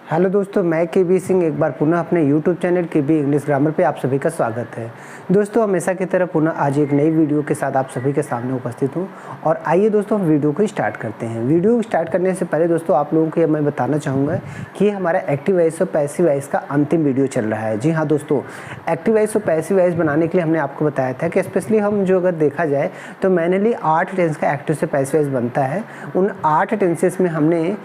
Hello दोस्तों, मैं के सिंह एक बार पुनः अपने यूट्यूब चैनल के इंग्लिश ग्रामर पे आप सभी का स्वागत है। दोस्तों, हमेशा की तरह पुनः आज एक नई वीडियो के साथ आप सभी के सामने उपस्थित हूँ और आइए दोस्तों हम वीडियो को स्टार्ट करते हैं। वीडियो स्टार्ट करने से पहले दोस्तों आप लोगों को मैं बताना चाहूँगा कि हमारा एक्टिव वॉइस और पैसिव वॉइस का अंतिम वीडियो चल रहा है। जी हाँ दोस्तों, एक्टिव वॉइस और पैसिव वॉइस बनाने के लिए हमने आपको बताया था कि स्पेशली हम जो अगर देखा जाए तो मैनुअली 8 टेंस का एक्टिव से पैसिव वॉइस बनता है। उन 8 टेंसेस में हमने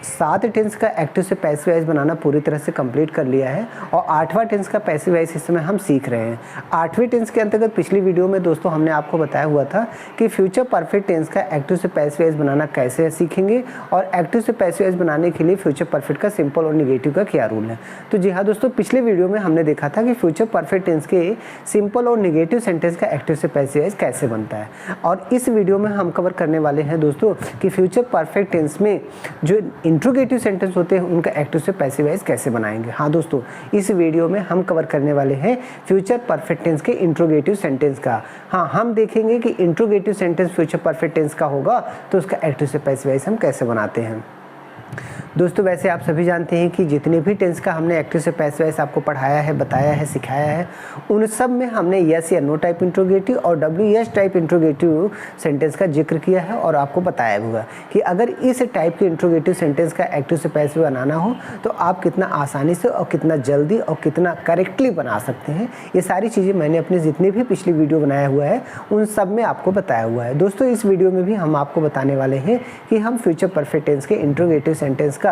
7 टेंस का एक्टिव से पैसिव वॉइस बनाना पूरी तरह से कंप्लीट कर लिया है और 8वां टेंस का पैसिव वॉइस इस समय हम सीख रहे हैं। 8वें टेंस के अंतर्गत पिछली वीडियो में दोस्तों हमने आपको बताया हुआ था कि फ्यूचर परफेक्ट टेंस का एक्टिव से पैसिव वॉइस बनाना कैसे सीखेंगे और एक्टिव से पैसिव वॉइस बनाने के लिए फ्यूचर परफेक्ट का सिंपल और निगेटिव का क्या रूल है। तो जी हाँ दोस्तों, पिछले वीडियो में हमने देखा था कि फ्यूचर परफेक्ट टेंस के सिंपल और निगेटिव सेंटेंस का एक्टिव से पैसिव वॉइस कैसे बनता है और इस वीडियो में हम कवर करने वाले हैं दोस्तों कि फ्यूचर परफेक्ट टेंस में जो इंट्रोगेटिव सेंटेंस होते हैं उनका एक्टिव से पैसिव वॉइस कैसे बनाएंगे। हाँ दोस्तों, इस वीडियो में हम कवर करने वाले हैं फ्यूचर परफेक्ट टेंस के इंट्रोगेटिव सेंटेंस का। हाँ, हम देखेंगे कि interrogative sentence future perfect tense का होगा तो उसका एक्टिव से पैसिव वॉइस हम कैसे बनाते हैं। दोस्तों, वैसे आप सभी जानते हैं कि जितने भी टेंस का हमने एक्टिव से पैसिव वॉइस आपको पढ़ाया है, बताया है, सिखाया है, उन सब में हमने यस या नो टाइप इंट्रोगेटिव और WS टाइप इंट्रोगेटिव सेंटेंस का जिक्र किया है और आपको बताया हुआ कि अगर इस टाइप के इंट्रोगेटिव सेंटेंस का एक्टिव से पैसिव बनाना हो तो आप कितना आसानी से और कितना जल्दी और कितना करेक्टली बना सकते हैं। ये सारी चीज़ें मैंने अपने जितने भी पिछली वीडियो बनाया हुआ है उन सब में आपको बताया हुआ है। दोस्तों, इस वीडियो में भी हम आपको बताने वाले हैं कि हम फ्यूचर परफेक्ट टेंस के इंट्रोगेटिव सेंटेंस का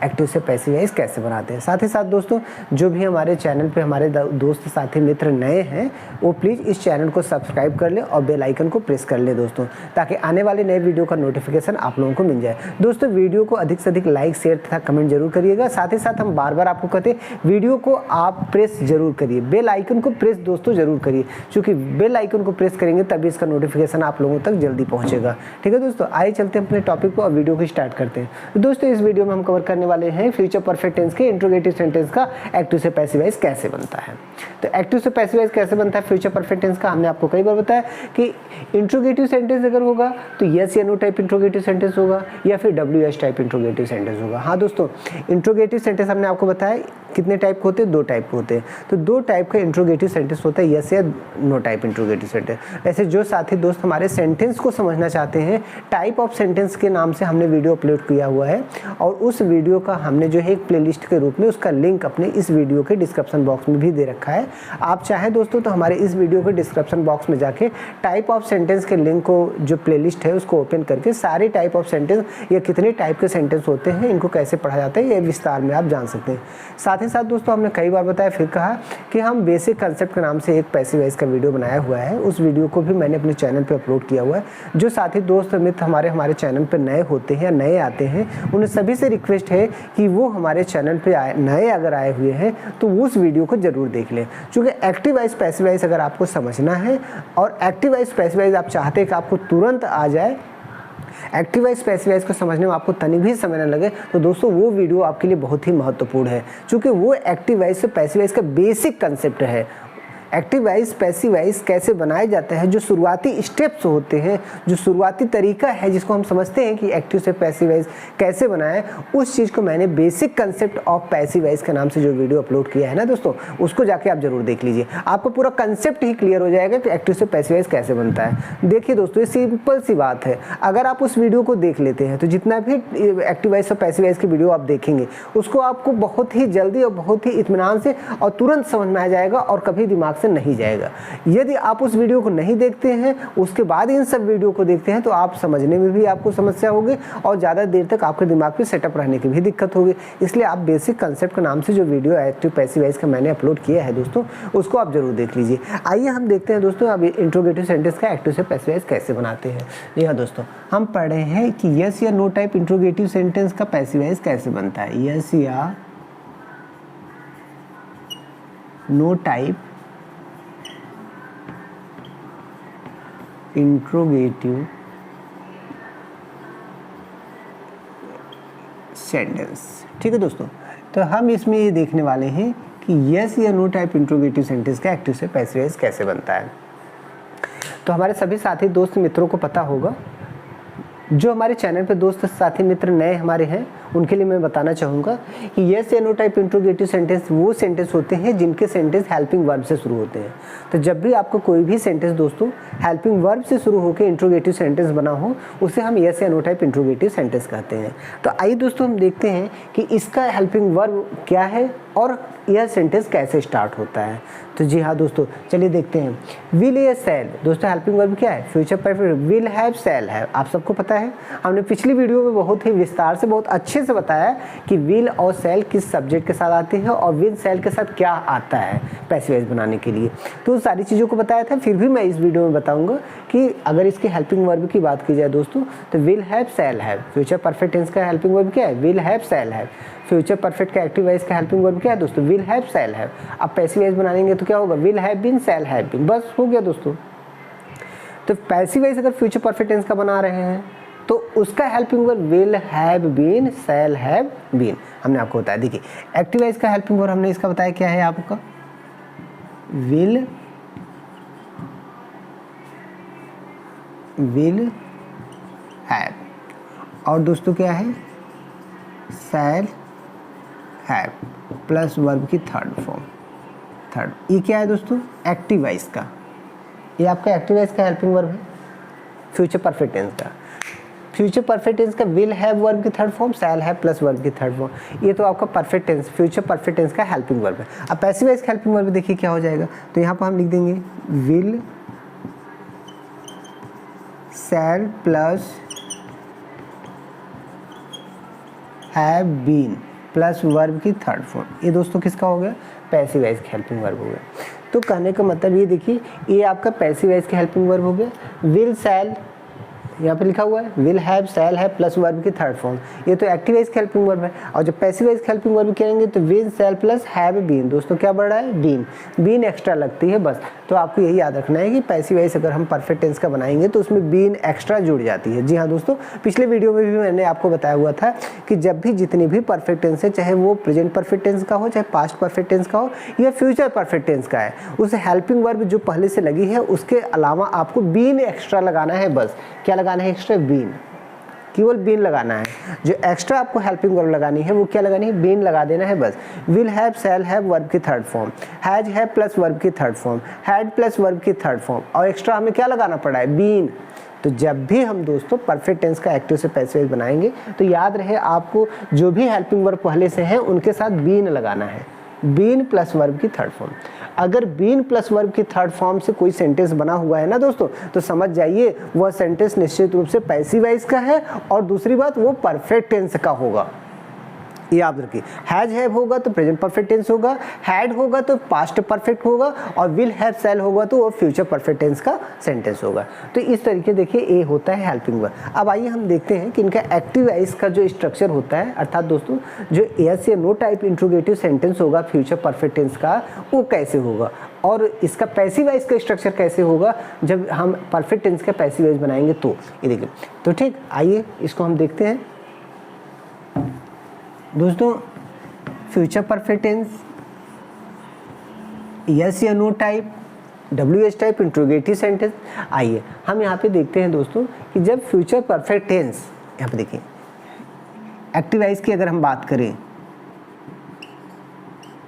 एक्टिव से पैसिव वॉइस कैसे बनाते हैं। साथ ही साथ दोस्तों, जो भी हमारे चैनल पे हमारे दोस्त साथी मित्र नए हैं वो प्लीज़ इस चैनल को सब्सक्राइब कर ले और बेल आइकन को प्रेस कर ले दोस्तों, ताकि आने वाले नए वीडियो का नोटिफिकेशन आप लोगों को मिल जाए। दोस्तों, वीडियो को अधिक से अधिक लाइक, शेयर तथा कमेंट जरूर करिएगा। साथ ही साथ हम बार बार आपको कहते हैं वीडियो को आप प्रेस जरूर करिए, बेल आइकन को प्रेस दोस्तों जरूर करिए, क्योंकि बेल आइकन को प्रेस करेंगे तभी इसका नोटिफिकेशन आप लोगों तक जल्दी पहुँचेगा। ठीक है दोस्तों, आइए चलते हैं अपने टॉपिक को और वीडियो को स्टार्ट करते हैं। दोस्तों, इस वीडियो में हम कवर करने वाले हैं फ्यूचर परफेक्ट टेंस के इंट्रोगेटिव सेंटेंस का एक्टिव से पैसिव वॉइस कैसे बनता है। तो एक्टिव से पैसिव वॉइस कैसे बनता है फ्यूचर परफेक्ट टेंस का, हमने आपको कई बार बताया कि इंट्रोगेटिव सेंटेंस अगर होगा तो यस या नो टाइप इंट्रोगेटिव सेंटेंस होगा या फिर WS टाइप इंट्रोगेटिव सेंटेंस होगा। हाँ दोस्तों, इंट्रोगेटिव सेंटेंस हमने आपको बताया कितने टाइप के होते हैं, 2 टाइप के होते हैं। तो 2 टाइप का इंट्रोगेटिव सेंटेंस होता है, यस या नो टाइप इंट्रोगेटिव सेंटेंस। ऐसे जो साथी दोस्त हमारे सेंटेंस को समझना चाहते हैं, टाइप ऑफ सेंटेंस के नाम से हमने वीडियो अपलोड किया हुआ है और उस वीडियो का हमने जो है एक प्लेलिस्ट के रूप में उसका लिंक अपने इस वीडियो के डिस्क्रिप्शन बॉक्स में भी दे रखा है। आप चाहें दोस्तों तो हमारे इस वीडियो के डिस्क्रिप्शन बॉक्स में जाके टाइप ऑफ सेंटेंस के लिंक को जो प्लेलिस्ट है उसको ओपन करके सारे टाइप ऑफ सेंटेंस या कितने टाइप के सेंटेंस होते हैं, इनको कैसे पढ़ा जाता है, ये विस्तार में आप जान सकते हैं। साथ ही साथ दोस्तों, हमने कई बार बताया फिर कहा कि हम बेसिक कंसेप्ट के नाम से एक पैसिव वॉइस का वीडियो बनाया हुआ है। उस वीडियो को भी मैंने अपने चैनल पर अपलोड किया हुआ है। जो साथी दोस्त मित्र हमारे चैनल पर नए होते हैं या नए आते हैं, उन सभी से रिक्वेस्ट है कि वो हमारे चैनल पे नए अगर आए हुए हैं तो उस वीडियो को जरूर देख लें, क्योंकि एक्टिव वॉइस पैसिव वॉइस अगर आपको समझना है और एक्टिव वॉइस पैसिव वॉइस आप चाहते हैं कि आपको तुरंत आ जाए, एक्टिव वॉइस पैसिव वॉइस को समझने में आपको तनिक भी समय न लगे, तो दोस्तों वो वीडियो आपके लिए बहुत ही महत्वपूर्ण है, क्योंकि वो एक्टिव वॉइस से पैसिव वॉइस का बेसिक कंसेप्ट है। एक्टिव वॉइस पैसिव वॉइस कैसे बनाए जाते हैं, जो शुरुआती स्टेप्स होते हैं, जो शुरुआती तरीका है जिसको हम समझते हैं कि एक्टिव से पैसिव वॉइस कैसे बनाएं, उस चीज़ को मैंने basic concept of passive voice के नाम से जो वीडियो अपलोड किया है ना दोस्तों, उसको जाके आप जरूर देख लीजिए। आपको पूरा कंसेप्ट ही क्लियर हो जाएगा कि एक्टिव से पैसिव वॉइस कैसे बनता है। देखिए दोस्तों, ये सिंपल सी बात है। अगर आप उस वीडियो को देख लेते हैं तो जितना भी एक्टिव वॉइस और पैसिव वॉइस की वीडियो आप देखेंगे उसको आपको बहुत ही जल्दी और बहुत ही इत्मीनान से और तुरंत समझ में आ जाएगा और कभी दिमाग से नहीं जाएगा। यदि आप उस वीडियो को नहीं देखते हैं, उसके बाद इन सब वीडियो को देखते हैं, तो आप समझने में भी आपको समस्या होगी और ज़्यादा देर तक आपके दिमाग पे सेटअप रहने की भी दिक्कत होगी। इसलिए आप बेसिक कंसेप्ट के नाम से जो वीडियो एक्टिव पैसिव वॉइस का मैंने अपलोड किया है दोस्तों, उसको आप जरूर देख लीजिए। आइए हम देखते हैं दोस्तों अब इंट्रोगेटिव सेंटेंस का एक्टिव से पैसिव वॉइस कैसे बनाते हैं। जी हाँ दोस्तों, हम पढ़ रहे हैं कि यस या नो टाइप इंट्रोगेटिव सेंटेंस का पैसिव वॉइस कैसे बनता है। यस या नो टाइप इंट्रोगेटिव सेंटेंस। ठीक है दोस्तों, तो हम इसमें ये देखने वाले हैं कि यस या नो टाइप इंट्रोगेटिव सेंटेंस का एक्टिव से पैसिव वॉइस कैसे बनता है। तो हमारे सभी साथी दोस्त मित्रों को पता होगा, जो हमारे चैनल पे दोस्त साथी मित्र नए हमारे हैं उनके लिए मैं बताना चाहूँगा कि यस या नो टाइप इंट्रोगेटिव सेंटेंस वो सेंटेंस होते हैं जिनके सेंटेंस हेल्पिंग वर्ब से शुरू होते हैं। तो जब भी आपको कोई भी सेंटेंस दोस्तों हेल्पिंग वर्ब से शुरू होकर इंट्रोगेटिव सेंटेंस बना हो उसे हम यस या नो टाइप इंट्रोगेटिव सेंटेंस कहते हैं। तो आइए दोस्तों हम देखते हैं कि इसका हेल्पिंग वर्ब क्या है और यह सेंटेंस कैसे स्टार्ट होता है। तो जी हाँ दोस्तों, चलिए देखते हैं। विल या शैल, दोस्तों हेल्पिंग वर्ब क्या है? Future perfect. Will have, shall have, आप सबको पता है। हमने पिछली वीडियो में बहुत ही विस्तार से बहुत अच्छे से बताया कि विल और शैल किस सब्जेक्ट के साथ आते हैं और विल शैल के साथ क्या आता है पैसिव वॉइस बनाने के लिए। तो उन सारी चीज़ों को बताया था। फिर भी मैं इस वीडियो में बताऊंगा कि अगर इसके हेल्पिंग वर्ब की बात की जाए दोस्तों तो will have, shall have. Future perfect tense का हेल्पिंग वर्ब क्या है? Will have, shall have. Future perfect का एक्टिव वॉइस का हेल्पिंग वर्ब क्या है दोस्तों? Will have, shall have. अब पैसिव वॉइस बनाएंगे तो क्या होगा? Will have been, shall have been, बस हो गया दोस्तों। तो पैसिव वॉइस अगर फ्यूचर परफेक्ट टेंस का बना रहे हैं तो उसका helping verb will have been, shall have been, हमने आपको बताया। देखिए एक्टिव वॉइस का हेल्पिंग वर्ब हमने इसका बताया क्या है आपका? विल हैव, और दोस्तों क्या है? शैल हैव प्लस वर्ब की थर्ड फॉर्म, थर्ड। ये क्या है दोस्तों? एक्टिव वॉइस का, ये आपका एक्टिव वॉइस का हेल्पिंग वर्ब है फ्यूचर परफेक्ट टेंस का। फ्यूचर परफेक्ट टेंस का विल हैव वर्ब की third form, shall have plus verb की थर्ड फॉर्म। ये तो आपका perfect tense, future perfect tense का हेल्पिंग वर्ब है। अब पैसिव वॉइस का हेल्पिंग वर्ब देखिए क्या हो जाएगा। तो यहाँ पर हम लिख देंगे will shall plus have been plus verb की थर्ड फॉर्म। ये दोस्तों किसका हो गया? पैसिव वॉइस का हेल्पिंग वर्ब हो गया। तो कहने का मतलब ये देखिए, ये आपका पैसिव वॉइस का हेल्पिंग वर्ब हो गया। विल शैल यहाँ पे लिखा हुआ है will have, shall have plus verb की थर्ड फॉर्म, ये तो एक्टिव वॉइस का हेल्पिंग वर्ब है। और जब पैसिव वॉइस का हेल्पिंग वर्ब करेंगे तो will shall plus have been, दोस्तों क्या बढ़ रहा है? बीन, बीन एक्स्ट्रा लगती है बस। तो आपको यही याद रखना है कि पैसिव वॉइस अगर हम परफेक्ट टेंस का बनाएंगे तो उसमें बीन एक्स्ट्रा जुड़ जाती है। जी हाँ दोस्तों, पिछले वीडियो में भी मैंने आपको बताया हुआ था कि जब भी जितने भी परफेक्ट टेंस है, चाहे वो प्रेजेंट परफेक्ट टेंस का हो, चाहे पास्ट परफेक्ट टेंस का हो या फ्यूचर परफेक्ट टेंस का है, उस हेल्पिंग वर्ब जो पहले से लगी है उसके अलावा आपको बीन एक्स्ट्रा लगाना है बस। क्या लगाना है? एक्स्ट्रा बीन, केवल बीन लगाना है। जो एक्स्ट्रा आपको हेल्पिंग वर्ब लगानी है वो क्या लगानी है? बीन लगा देना है बस। Will have, shall have verb की third form, has have plus verb की third form, had plus verb की थर्ड फॉर्म, और एक्स्ट्रा हमें क्या लगाना पड़ा है? बीन। तो जब भी हम दोस्तों परफेक्ट टेंस का एक्टिव से पैसिव वॉइस बनाएंगे तो याद रहे आपको जो भी हेल्पिंग वर्ब पहले से हैं उनके साथ बीन लगाना है, बीन प्लस वर्ब की थर्ड फॉर्म। अगर बीन प्लस वर्ब की थर्ड फॉर्म से कोई सेंटेंस बना हुआ है ना दोस्तों, तो समझ जाइए वह सेंटेंस निश्चित रूप से पैसिव वॉइस का है, और दूसरी बात वो परफेक्ट टेंस का होगा। याद रखिए, हैज हैव होगा तो प्रेजेंट परफेक्ट टेंस होगा, हैड होगा तो पास्ट परफेक्ट होगा, और विल हैव, शैल होगा तो वो फ्यूचर परफेक्ट टेंस का सेंटेंस होगा। तो इस तरीके देखिए ये होता है हेल्पिंग वर्ब। अब आइए हम देखते हैं कि इनका एक्टिव वॉइस का जो स्ट्रक्चर होता है, अर्थात दोस्तों जो यस या नो टाइप इंट्रोगेटिव सेंटेंस होगा फ्यूचर परफेक्ट टेंस का, वो कैसे होगा, और इसका पैसिव वॉइस का स्ट्रक्चर कैसे होगा जब हम परफेक्ट टेंस का पैसिव वॉइस बनाएंगे। तो ये देखिए, तो ठीक, आइए इसको हम देखते हैं दोस्तों। फ्यूचर परफेक्ट टेंस, यस या no type, WH type interrogative sentence. आइए हम यहाँ पे देखते हैं दोस्तों कि जब फ्यूचर परफेक्ट टेंस, यहाँ पे देखिए एक्टिव वॉइस की अगर हम बात करें,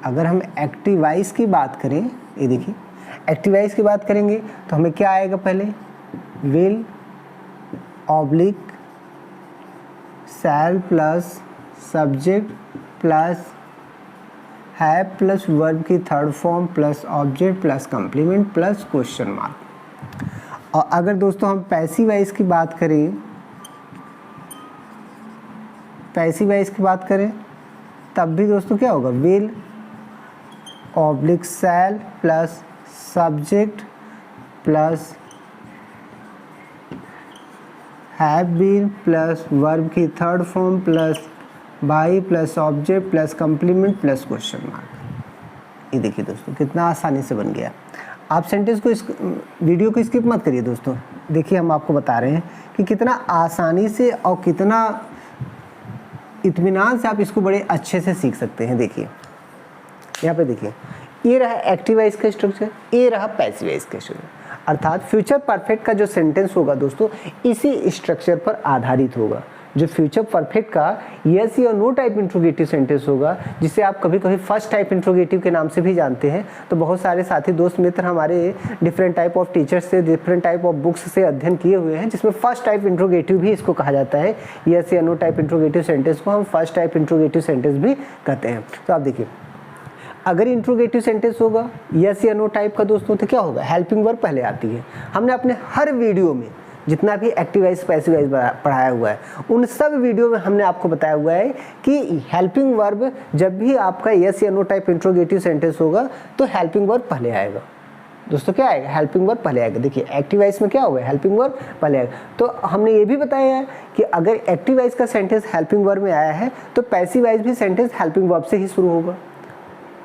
अगर हम एक्टिव वॉइस की बात करें, ये देखिए एक्टिव वॉइस की बात करेंगे तो हमें क्या आएगा? पहले will oblique shall plus subject plus have plus verb की third form plus object plus complement plus question mark. और अगर दोस्तों हम पैसिव वॉइस की बात करें, पैसिव वॉइस की बात करें तब भी दोस्तों क्या होगा? Will oblique shall plus subject plus have been plus verb की third form plus by plus object plus complement plus question mark. ये देखिए दोस्तों कितना आसानी से बन गया। आप सेंटेंस को इस वीडियो को स्किप मत करिए दोस्तों, देखिए हम आपको बता रहे हैं कि कितना आसानी से और कितना इत्मीनान से आप इसको बड़े अच्छे से सीख सकते हैं। देखिए यहाँ पे देखिए, ये रहा एक्टिव वॉइस का स्ट्रक्चर, ये रहा पैसिव वॉइस का स्ट्रक्चर। अर्थात फ्यूचर परफेक्ट का जो सेंटेंस होगा दोस्तों इसी स्ट्रक्चर पर आधारित होगा। जो फ्यूचर परफेक्ट का यस या नो टाइप इंट्रोगेटिव सेंटेंस होगा, जिसे आप कभी कभी फर्स्ट टाइप इंट्रोगेटिव के नाम से भी जानते हैं। तो बहुत सारे साथी दोस्त मित्र हमारे डिफरेंट टाइप ऑफ टीचर्स से, डिफरेंट टाइप ऑफ बुक्स से अध्ययन किए हुए हैं, जिसमें फर्स्ट टाइप इंट्रोगेटिव भी इसको कहा जाता है। यस या नो टाइप इंट्रोगेटिव सेंटेंस को हम फर्स्ट टाइप इंट्रोगेटिव सेंटेंस भी कहते हैं। तो आप देखिए, अगर इंट्रोगेटिव सेंटेंस होगा यस या नो टाइप का दोस्तों, तो क्या होगा, हेल्पिंग वर्ब पहले आती है। हमने अपने हर वीडियो में जितना भी एक्टिव वाइज पैसिव वाइज पढ़ाया हुआ है, उन सब वीडियो में हमने आपको बताया हुआ है कि हेल्पिंग वर्ब जब भी आपका यस या नो टाइप इंट्रोगेटिव सेंटेंस होगा तो हेल्पिंग वर्ब पहले आएगा। दोस्तों क्या आएगा, हेल्पिंग वर्ब पहले आएगा। देखिए एक्टिव वाइज में क्या होगा, हेल्पिंग वर्ब पहले आएगा। तो हमने ये भी बताया है कि अगर एक्टिव वाइज का सेंटेंस हेल्पिंग वर्ब में आया है तो पैसिव वाइज भी सेंटेंस हेल्पिंग वर्ब से ही शुरू होगा।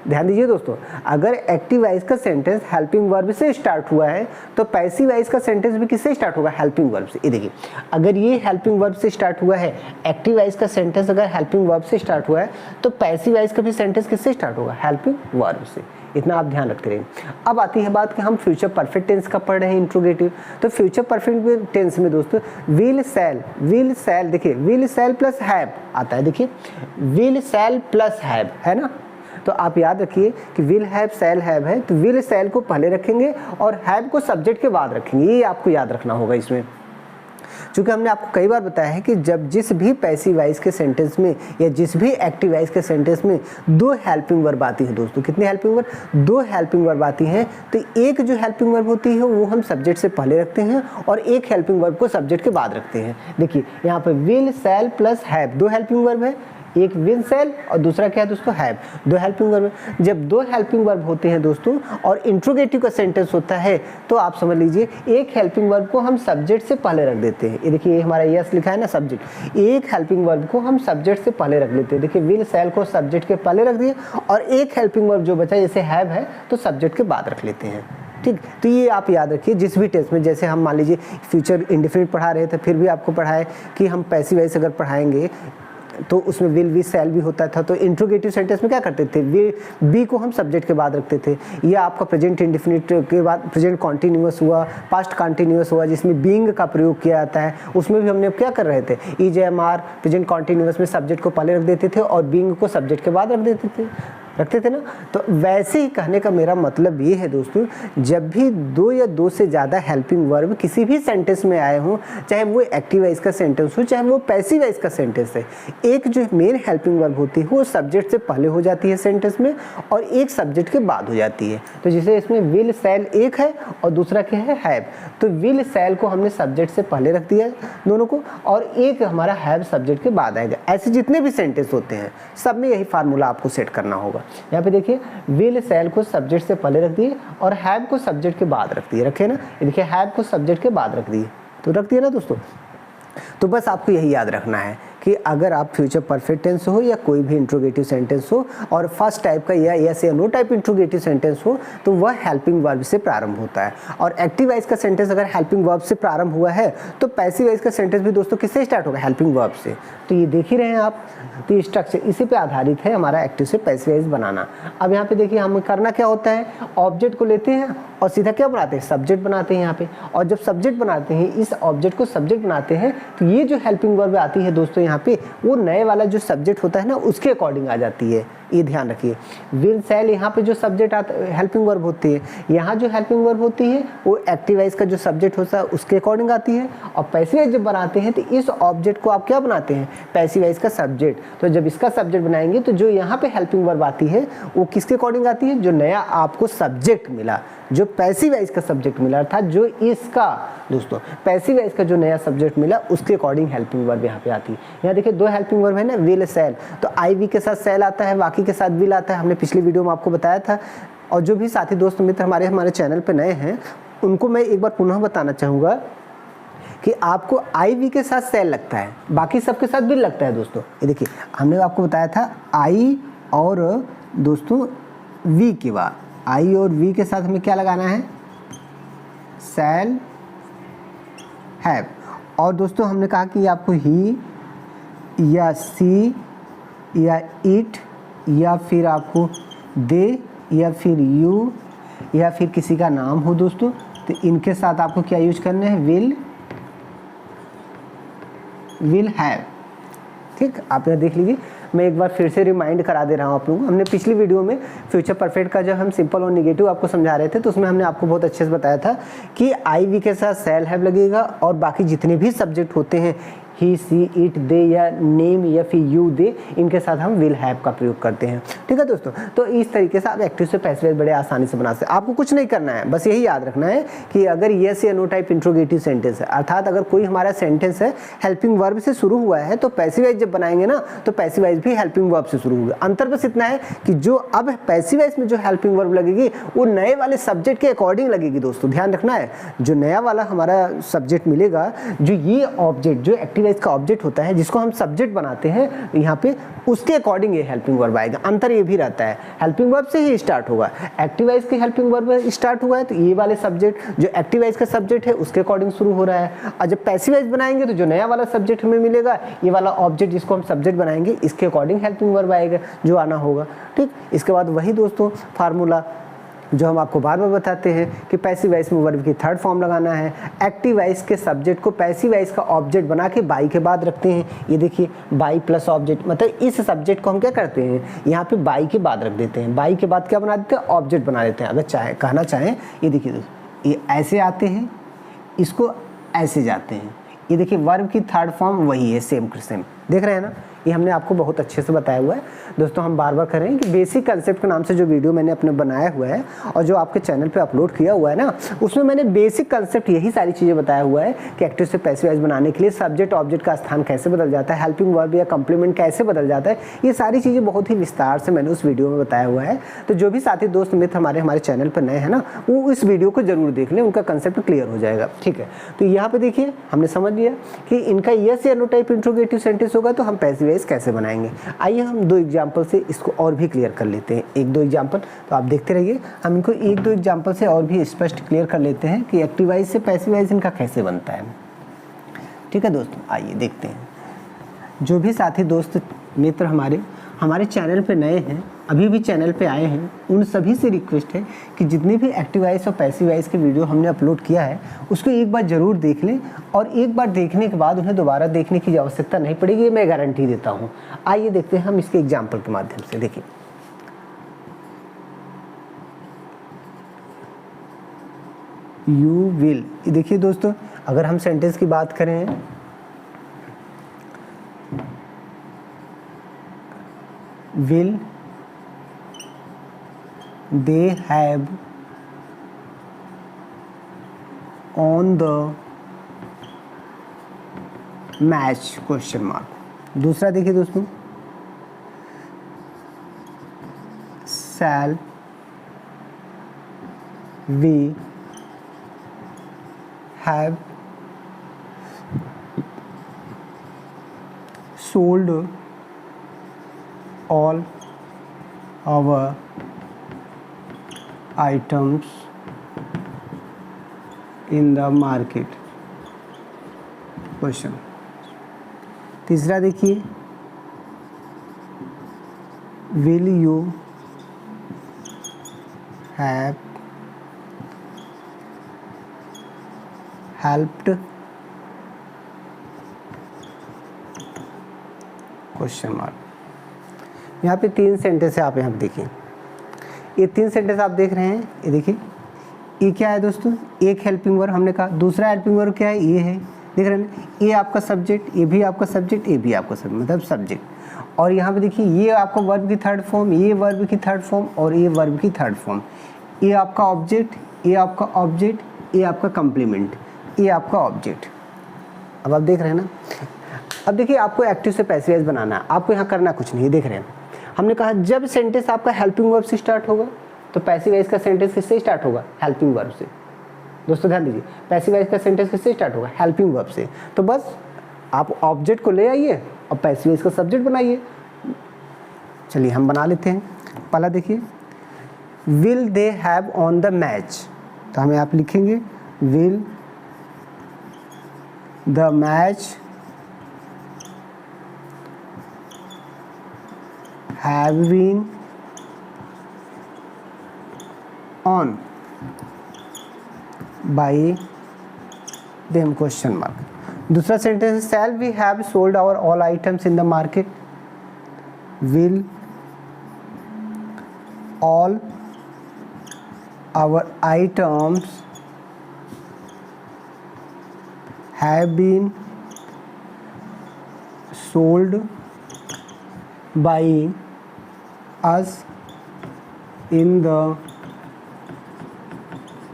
ध्यान दीजिए दोस्तों, अगर एक्टिव वाइज का सेंटेंस हेल्पिंग वर्ब से स्टार्ट हुआ है तो पैसिव वाइज का सेंटेंस भी किससे स्टार्ट होगा, हेल्पिंग वर्ब से। ये देखिए, अगर ये हेल्पिंग वर्ब से स्टार्ट हुआ है, एक्टिव वाइज का सेंटेंस अगर हेल्पिंग वर्ब से स्टार्ट हुआ है तो पैसिव वाइज का भी सेंटेंस किससे स्टार्ट होगा, हेल्पिंग वर्ब से। इतना आप ध्यान रखते रहिए। अब आती है बात कि हम फ्यूचर परफेक्ट टेंस का पढ़ रहे हैं इंट्रोगेटिव। तो फ्यूचर परफेक्ट टेंस में दोस्तों विल सेल, देखिए विल सेल प्लस हैव आता है। देखिए विल सेल प्लस हैव है ना, तो आप याद रखिए कि विल हैव सेल हैव है, तो विल सेल को पहले रखेंगे और हैव को सब्जेक्ट के बाद रखेंगे। ये आपको याद रखना होगा इसमें, क्योंकि हमने आपको कई बार बताया है कि जब जिस भी पैसिव वाइज के सेंटेंस में या जिस भी एक्टिव वाइज के सेंटेंस में दो हेल्पिंग वर्ब आती है दोस्तों, कितनी हेल्पिंग वर्ब, दो हेल्पिंग वर्ब आती हैं, तो एक जो हेल्पिंग वर्ब होती है वो हम सब्जेक्ट से पहले रखते हैं और एक हेल्पिंग वर्ब को सब्जेक्ट के बाद रखते हैं। देखिए यहाँ पर विल सेल प्लस हैव, दो हेल्पिंग वर्ब है, एक विल सेल और दूसरा क्या है दोस्तों, हैव, दो हेल्पिंग वर्ब। जब दो हेल्पिंग वर्ब होते हैं दोस्तों और इंट्रोगेटिव का सेंटेंस होता है तो आप समझ लीजिए एक हेल्पिंग वर्ब को हम सब्जेक्ट से पहले रख देते हैं। ये देखिए ये हमारा यस लिखा है ना, सब्जेक्ट, एक हेल्पिंग वर्ब को हम सब्जेक्ट से पहले रख लेते हैं। देखिए विल सेल को सब्जेक्ट के पहले रख दिए और एक हेल्पिंग वर्ब जो बचा जैसे हैव है तो सब्जेक्ट के बाद रख लेते हैं। ठीक, तो ये आप याद रखिए जिस भी टेस्ट में, जैसे हम मान लीजिए फ्यूचर इंडेफिनिट पढ़ा रहे थे, फिर भी आपको पढ़ाए कि हम पैसिव वाइज अगर पढ़ाएंगे तो उसमें विल भी सेल भी होता था, तो इंट्रोगेटिव सेंटेंस में क्या करते थे, बी को हम सब्जेक्ट के बाद रखते थे। या आपका प्रेजेंट इंडेफिनिट के बाद प्रेजेंट कॉन्टिन्यूअस हुआ, पास्ट कॉन्टिन्यूअस हुआ जिसमें बीइंग का प्रयोग किया जाता है, उसमें भी हमने क्या कर रहे थे, ईजेएमआर प्रेजेंट कॉन्टिन्यूअस में सब्जेक्ट को पहले रख देते थे और बीइंग को सब्जेक्ट के बाद रखते थे ना। तो वैसे ही कहने का मेरा मतलब ये है दोस्तों, जब भी दो या दो से ज़्यादा हेल्पिंग वर्ब किसी भी सेंटेंस में आए हों, चाहे वो एक्टिव वाइज का सेंटेंस हो चाहे वो पैसिव वाइज का सेंटेंस है, एक जो मेन हेल्पिंग वर्ब होती है वो सब्जेक्ट से पहले हो जाती है सेंटेंस में और एक सब्जेक्ट के बाद हो जाती है। तो जैसे इसमें विल सेल एक है और दूसरा क्या है, हैव, तो विल सेल को हमने सब्जेक्ट से पहले रख दिया दोनों को और एक हमारा हैव सब्जेक्ट के बाद आएगा। ऐसे जितने भी सेंटेंस होते हैं सब में यही फार्मूला आपको सेट करना होगा। यहाँ पे देखिए विल सेल को सब्जेक्ट से पहले रख दिए और हैव को सब्जेक्ट के बाद रख दिए, रखे ना, ये देखिए हैव को सब्जेक्ट के बाद रख दिए, तो रख दिए ना दोस्तों। तो बस आपको यही याद रखना है कि अगर आप फ्यूचर परफेक्ट टेंस हो या कोई भी इंट्रोगेटिव सेंटेंस हो और फर्स्ट टाइप का या यस या नो टाइप इंट्रोगेटिव सेंटेंस हो तो वह हेल्पिंग वर्ब से प्रारंभ होता है। और एक्टिव वाइज का सेंटेंस अगर हेल्पिंग वर्ब से प्रारंभ हुआ है तो पैसिव वाइज का सेंटेंस भी दोस्तों किससे स्टार्ट होगा, हेल्पिंग वर्ब से। तो ये देख ही रहे हैं आप, तो ये स्ट्रक्चर इसी पे आधारित है हमारा एक्टिव से पैसिव वाइज बनाना। अब यहाँ पे देखिए हमें करना क्या होता है, ऑब्जेक्ट को लेते हैं और सीधा क्या बनाते हैं, सब्जेक्ट बनाते हैं यहाँ पे। और जब सब्जेक्ट बनाते हैं, इस ऑब्जेक्ट को सब्जेक्ट बनाते हैं, तो ये जो हेल्पिंग वर्ब आती है दोस्तों यहाँ पे वो नए वाला जो सब्जेक्ट होता है ना उसके अकॉर्डिंग आ जाती है। ये ध्यान रखिए, विल सेल यहाँ पे जो सब्जेक्ट आता हेल्पिंग वर्ब होती है, यहाँ जो हेल्पिंग वर्ब होती है वो एक्टिव वाइज का जो सब्जेक्ट होता है उसके अकॉर्डिंग आती है। और पैसिव वाइज जब बनाते हैं तो इस ऑब्जेक्ट को आप क्या बनाते हैं, पैसिव वाइज का सब्जेक्ट। तो जब इसका सब्जेक्ट बनाएंगे तो जो यहाँ पे हेल्पिंग वर्ब आती है वो किसके अकॉर्डिंग आती है, जो नया आपको सब्जेक्ट मिला, जो पैसिव वाइज का सब्जेक्ट मिला था, जो इसका दोस्तों पैसिव वाइज का जो नया सब्जेक्ट मिला उसके अकॉर्डिंग हेल्पिंग वर्ब यहाँ पे आती है। यहाँ देखिए दो हेल्पिंग वर्ब है ना, विल सेल, तो आई वी के साथ सेल आता है, बाकी के साथ विल आता है, हमने पिछली वीडियो में आपको बताया था। और जो भी साथी दोस्त मित्र हमारे चैनल पे नए हैं उनको मैं एक बार पुनः बताना चाहूँगा कि आपको आई वी के साथ सेल लगता है, बाकी सबके साथ विल लगता है दोस्तों। ये देखिए हमने आपको बताया था आई और दोस्तों वी के बाद, आई और वी के साथ हमें क्या लगाना है, सेल हैव। और दोस्तों हमने कहा कि आपको ही या सी या इट या फिर आपको दे या फिर यू या फिर किसी का नाम हो दोस्तों, तो इनके साथ आपको क्या यूज करना है, विल हैव। ठीक, आप यहाँ देख लीजिए। मैं एक बार फिर से रिमाइंड करा दे रहा हूँ आप लोगों को। हमने पिछली वीडियो में फ्यूचर परफेक्ट का जब हम सिंपल और नेगेटिव आपको समझा रहे थे तो उसमें हमने आपको बहुत अच्छे से बताया था कि आई वी के साथ सेल हैव लगेगा और बाकी जितने भी सब्जेक्ट होते हैं ही सी इट दे या नेम या फिर यू दे, इनके साथ हम विल हैव का प्रयोग करते हैं। ठीक है दोस्तों, तो इस तरीके से आप एक्टिव से पैसिव वॉइस बड़े आसानी से बना सकते हैं। आपको कुछ नहीं करना है, बस यही याद रखना है कि अगर येस या नो टाइप इंट्रोगेटिव सेंटेंस है, अर्थात अगर कोई हमारा सेंटेंस है हेल्पिंग वर्ब से शुरू हुआ है तो पैसिव वॉइस जब बनाएंगे ना तो पैसिव वॉइस भी हेल्पिंग वर्ब से शुरू होगा। अंतर बस इतना है कि जो अब पैसिव वॉइस में जो हेल्पिंग वर्ब लगेगी वो नए वाले सब्जेक्ट के अकॉर्डिंग लगेगी। दोस्तों ध्यान रखना है, जो नया वाला हमारा सब्जेक्ट मिलेगा, जो ये ऑब्जेक्ट जो एक्टिव वॉइस का ऑब्जेक्ट होता है जिसको हम सब्जेक्ट बनाते हैं यहाँ पे, उसके अकॉर्डिंग ये हेल्पिंग वर्ब आएगा। अंतर ये भी रहता है, हेल्पिंग वर्ब से ही स्टार्ट होगा। एक्टिव वॉइस के हेल्पिंग वर्ब स्टार्ट हुआ है तो ये वाले सब्जेक्ट जो एक्टिव वॉइस का सब्जेक्ट है उसके अकॉर्डिंग शुरू हो रहा है। और जब पैसिव वॉइस बनाएंगे तो जो नया वाला सब्जेक्ट हमें मिलेगा, ये वाला ऑब्जेक्ट जिसको हम सब्जेक्ट बनाएंगे इसके अकॉर्डिंग हेल्पिंग वर्ब आएगा जो आना होगा। ठीक, इसके बाद वही दोस्तों फार्मूला जो हम आपको बार बार बताते हैं कि पैसिव वॉइस में वर्ब की थर्ड फॉर्म लगाना है। एक्टिव वॉइस के सब्जेक्ट को पैसिव वॉइस का ऑब्जेक्ट बना के बाई के बाद रखते हैं। ये देखिए बाई प्लस ऑब्जेक्ट, मतलब इस सब्जेक्ट को हम क्या करते हैं यहाँ पे बाई के बाद रख देते हैं। बाई के बाद क्या बना देते हैं, ऑब्जेक्ट बना देते हैं। अगर चाहे कहना चाहें, ये देखिए दोस्तों, ये ऐसे आते हैं, इसको ऐसे जाते हैं। ये देखिए वर्ब की थर्ड फॉर्म वही है, सेम टू सेम, देख रहे हैं ना। ये हमने आपको बहुत अच्छे से बताया हुआ है। दोस्तों हम बार बार करें कि बेसिक कंसेप्ट के नाम से जो वीडियो मैंने अपने बनाया हुआ है और जो आपके चैनल पे अपलोड किया हुआ है ना, उसमें मैंने बेसिक कंसेप्ट यही सारी चीज़ें बताया हुआ है कि एक्टिव से पैसिव वॉइस बनाने के लिए सब्जेक्ट ऑब्जेक्ट का स्थान कैसे बदल जाता है, हेल्पिंग वर्ब या कॉम्प्लीमेंट कैसे बदल जाता है, ये सारी चीज़ें बहुत ही विस्तार से मैंने उस वीडियो में बताया हुआ है। तो जो भी साथी दोस्त मित्र हमारे चैनल पर नए हैं ना, वो इस वीडियो को जरूर देख लें, उनका कंसेप्ट क्लियर हो जाएगा। ठीक है, तो यहाँ पे देखिए हमने समझ लिया कि इनका यस या नो टाइप इंट्रोगेटिव सेंटेंस होगा तो हम पैसिव वॉइस कैसे बनाएंगे। आइए हम दो एग्जाम्पल से इसको और भी क्लियर कर लेते हैं। एक दो एग्जाम्पल तो आप देखते रहिए, हम इनको एक दो एग्जाम्पल से और भी स्पष्ट क्लियर कर लेते हैं कि एक्टिव वॉइस से पैसिव वॉइस इनका कैसे बनता है। ठीक है दोस्तों, आइए देखते हैं। जो भी साथी दोस्त मित्र हमारे चैनल पे नए हैं, अभी भी चैनल पे आए हैं, उन सभी से रिक्वेस्ट है कि जितने भी एक्टिव वॉइस और पैसिव वॉइस के वीडियो हमने अपलोड किया है उसको एक बार ज़रूर देख लें और एक बार देखने के बाद उन्हें दोबारा देखने की आवश्यकता नहीं पड़ेगी, ये मैं गारंटी देता हूँ। आइए देखते हैं हम इसके एग्जाम्पल के माध्यम से। देखिए यू विल, देखिए दोस्तों अगर हम सेंटेंस की बात करें, will they have on the match question mark. दूसरा देखिए दोस्तों, shall we have sold all our items in the market question. तीसरा देखिए, will you have helped question mark. यहाँ पे तीन सेंटेंस है, आप यहाँ पे देखिए, ये तीन सेंटेंस आप देख रहे हैं। ये देखिए ये क्या है दोस्तों, एक हेल्पिंग वर्ब हमने कहा, दूसरा हेल्पिंग वर्ब क्या है, ये है, देख रहे हैं, ये आपका सब्जेक्ट, ये भी आपका सब्जेक्ट, ये भी आपका सब्जेक्ट, मतलब सब्जेक्ट। और यहाँ पे देखिए ये आपका वर्ब की थर्ड फॉर्म, ये वर्ब की थर्ड फॉर्म और ये वर्ब की थर्ड फॉर्म, ये आपका ऑब्जेक्ट, ये आपका ऑब्जेक्ट, ये आपका कम्प्लीमेंट, ये आपका ऑब्जेक्ट। अब आप देख रहे हैं ना। अब देखिए आपको एक्टिव से पैसिव वॉइस बनाना है, आपको यहाँ करना कुछ नहीं, देख रहे हैं हमने कहा जब सेंटेंस आपका हेल्पिंग वर्ब से स्टार्ट होगा तो पैसिव वॉइस का सेंटेंस किससे स्टार्ट होगा, हेल्पिंग वर्ब से। दोस्तों ध्यान दीजिए, पैसिव वॉइस का सेंटेंस किससे स्टार्ट होगा, हेल्पिंग वर्ब से। तो बस आप ऑब्जेक्ट को ले आइए और पैसिव वॉइस का सब्जेक्ट बनाइए। चलिए हम बना लेते हैं। पहला देखिए, will they have on the match, तो हमें आप लिखेंगे will the match have been on by them question mark। दूसरा सेंटेंस है shall we have sold our all items in the market, will all our items have been sold by us in the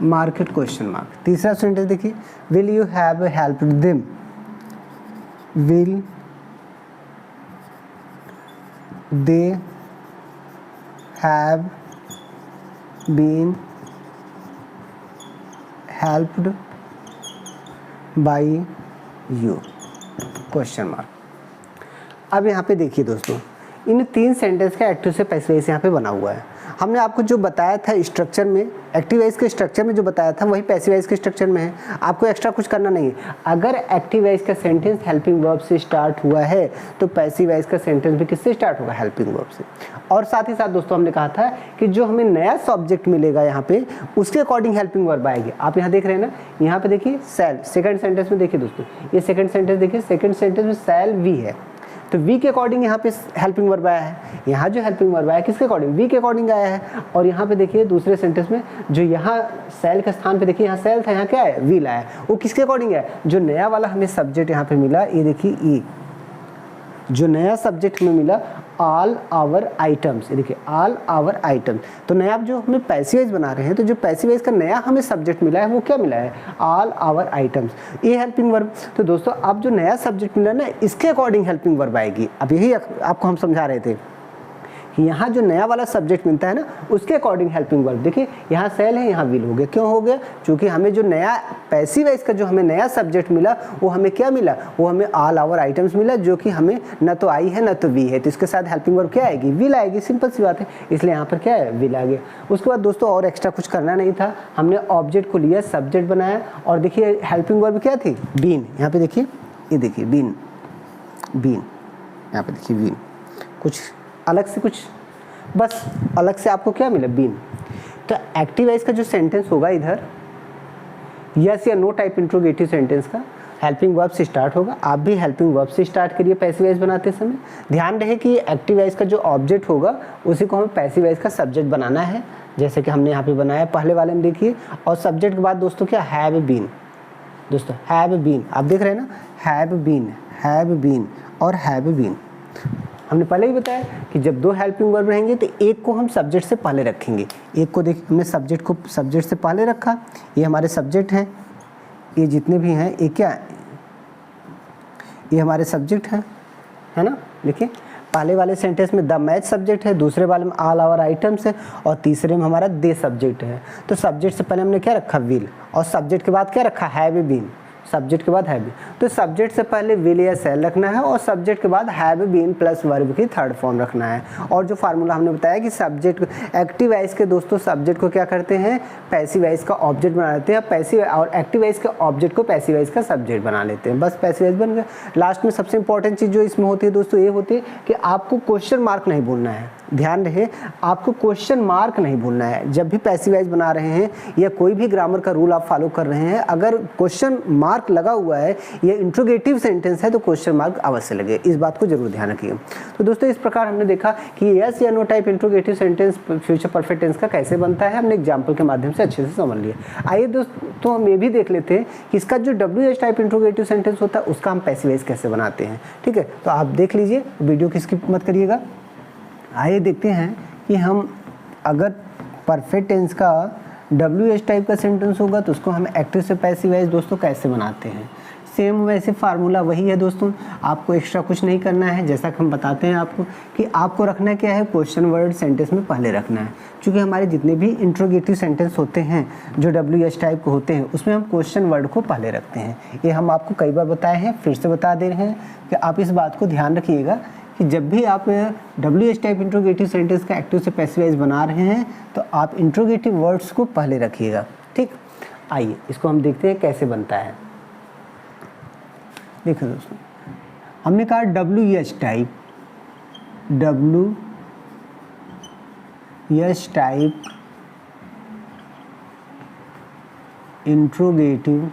market question mark. तीसरा sentence देखिए, will you have helped them, will they have been helped by you question mark. अब यहाँ पे देखिए दोस्तों, इन 3 sentence का active से passive voice यहाँ पे बना हुआ है। हमने आपको जो बताया था स्ट्रक्चर में, एक्टिव वॉइस के स्ट्रक्चर में जो बताया था वही पैसिव वॉइस के स्ट्रक्चर में है, आपको एक्स्ट्रा कुछ करना नहीं है। अगर एक्टिव वॉइस का सेंटेंस हेल्पिंग वर्ब से स्टार्ट हुआ है तो पैसिव वॉइस का सेंटेंस भी किससे स्टार्ट होगा, हेल्पिंग वर्ब से। और साथ ही साथ दोस्तों हमने कहा था कि जो हमें नया सब्जेक्ट मिलेगा यहाँ पे उसके अकॉर्डिंग हेल्पिंग वर्ब आएगी। आप यहाँ देख रहे हैं ना, यहाँ पे देखिए शैल, सेकंड सेंटेंस में देखिए दोस्तों, ये सेकंड सेंटेंस देखिए, सेकंड सेंटेंस में शैल वी है, तो वी के अकॉर्डिंग यहाँ पे हेल्पिंग वर्ब आया है। यहाँ जो हेल्पिंग वर्ब आया है किसके अकॉर्डिंग, वी के अकॉर्डिंग आया है। और यहाँ पे देखिए दूसरे सेंटेंस में जो यहाँ सेल के स्थान पे देखिए, यहाँ सेल था, यहाँ क्या है, वी लाया है, वो किसके अकॉर्डिंग है, जो नया वाला हमें सब्जेक्ट यहाँ पे मिला, ये देखिए ये जो नया सब्जेक्ट हमें मिला ऑल आवर आइटम्स, ये देखिए ऑल आवर आइटम्स। तो नया जो हमें पैसिव वॉइस बना रहे हैं, तो जो पैसिव वॉइस का नया हमें सब्जेक्ट मिला है वो क्या मिला है, ऑल आवर आइटम्स, ये हेल्पिंग वर्ब। तो दोस्तों अब जो नया सब्जेक्ट मिला ना इसके अकॉर्डिंग हेल्पिंग वर्ब आएगी। अब यही आपको हम समझा रहे थे कि यहाँ जो नया वाला सब्जेक्ट मिलता है ना उसके अकॉर्डिंग हेल्पिंग वर्ब। देखिए यहाँ सेल है, यहाँ विल हो गया, क्यों हो गया, क्योंकि हमें जो नया पैसिव वॉइस का जो हमें नया सब्जेक्ट मिला वो हमें क्या मिला, वो हमें ऑल आवर आइटम्स मिला, जो कि हमें न तो आई है न तो वी है, तो इसके साथ हेल्पिंग वर्ब क्या आएगी, विल आएगी, सिंपल सी बात है, इसलिए यहाँ पर क्या है, विल आ गया। उसके बाद दोस्तों और एक्स्ट्रा कुछ करना नहीं था, हमने ऑब्जेक्ट को लिया, सब्जेक्ट बनाया, और देखिए हेल्पिंग वर्ब क्या थी, बीन। यहाँ पे देखिए, ये देखिए बीन, बीन, यहाँ पे देखिए बीन, कुछ अलग से, कुछ बस अलग से आपको क्या मिला, बीन। तो एक्टिव वॉइस का जो सेंटेंस होगा इधर, यस या नो टाइप इंट्रोगेटिव सेंटेंस का हेल्पिंग वर्ब से स्टार्ट होगा। आप भी हेल्पिंग वर्ब से स्टार्ट करिए पैसिव वॉइस बनाते समय। ध्यान रहे कि एक्टिव वॉइस का जो ऑब्जेक्ट होगा उसी को हमें पैसिव वॉइस का सब्जेक्ट बनाना है, जैसे कि हमने यहाँ पे बनाया पहले वाले में देखिए। और सब्जेक्ट के बाद दोस्तों क्या, हैव बीन, दोस्तों हैव बीन, आप देख रहे हैं ना, हैव बीन और हैव बीन। हमने पहले ही बताया कि जब 2 हेल्पिंग वर्ब रहेंगे तो एक को हम सब्जेक्ट से पहले रखेंगे, एक को देखिए हमने सब्जेक्ट को सब्जेक्ट से पहले रखा, ये हमारे सब्जेक्ट हैं, ये जितने भी हैं ये क्या, ये हमारे सब्जेक्ट हैं, है ना। देखिए पहले वाले सेंटेंस में द मैच सब्जेक्ट है, दूसरे वाले में ऑल आवर आइटम्स है, और तीसरे में हमारा दे सब्जेक्ट है। तो सब्जेक्ट से पहले हमने क्या रखा, विल, और सब्जेक्ट के बाद क्या रखा, हैव बीन, सब्जेक्ट के बाद हैव बीन। तो सब्जेक्ट से पहले विल या सेल रखना है, और सब्जेक्ट के बाद हैव बीन प्लस वर्ब की थर्ड फॉर्म रखना है। और जो फार्मूला हमने बताया कि सब्जेक्ट एक्टिव वॉइस के दोस्तों सब्जेक्ट को क्या करते हैं, पैसिव वॉइस का ऑब्जेक्ट बना लेते हैं, पैसिव और एक्टिव वॉइस के ऑब्जेक्ट को पैसिव वॉइस का सब्जेक्ट बना लेते हैं, बस पैसिव वॉइस बन गया। लास्ट में सबसे इंपॉर्टेंट चीज़ जो इसमें होती है दोस्तों ये होती है कि आपको क्वेश्चन मार्क नहीं भूलना है। ध्यान रहे, आपको क्वेश्चन मार्क नहीं भूलना है जब भी पैसिव वॉइस बना रहे हैं या कोई भी ग्रामर का रूल आप फॉलो कर रहे हैं। अगर क्वेश्चन मार्क लगा हुआ है या इंट्रोगेटिव सेंटेंस है तो क्वेश्चन मार्क अवश्य लगे, इस बात को जरूर ध्यान रखिए। तो दोस्तों इस प्रकार हमने देखा कि यस या no type interrogative sentence future perfect tense का कैसे बनता है, हमने एग्जाम्पल के माध्यम से अच्छे से समझ लिया। आइए दोस्तों हम ये भी देख लेते हैं कि इसका जो WH टाइप इंट्रोगेटिव सेंटेंस होता है उसका हम पैसिव वॉइस कैसे बनाते हैं। ठीक है, तो आप देख लीजिए, वीडियो की स्किप मत करिएगा। आइए देखते हैं कि हम अगर परफेक्ट टेंस का WH टाइप का सेंटेंस होगा तो उसको हम एक्टिव से पैसिव वॉइस दोस्तों कैसे बनाते हैं। सेम वैसे फार्मूला वही है दोस्तों, आपको एक्स्ट्रा कुछ नहीं करना है। जैसा कि हम बताते हैं आपको कि आपको रखना क्या है, क्वेश्चन वर्ड सेंटेंस में पहले रखना है। क्योंकि हमारे जितने भी इंट्रोगेटिव सेंटेंस होते हैं जो WH टाइप के होते हैं उसमें हम क्वेश्चन वर्ड को पहले रखते हैं। ये हम आपको कई बार बताए हैं, फिर से बता दे रहे हैं कि आप इस बात को ध्यान रखिएगा कि जब भी आप WH टाइप इंट्रोगेटिव सेंटेंस का एक्टिव से पैसिव वॉइस बना रहे हैं तो आप इंट्रोगेटिव वर्ड्स को पहले रखिएगा। ठीक, आइए इसको हम देखते हैं कैसे बनता है। देखो दोस्तों, हमने कहा WH type interrogative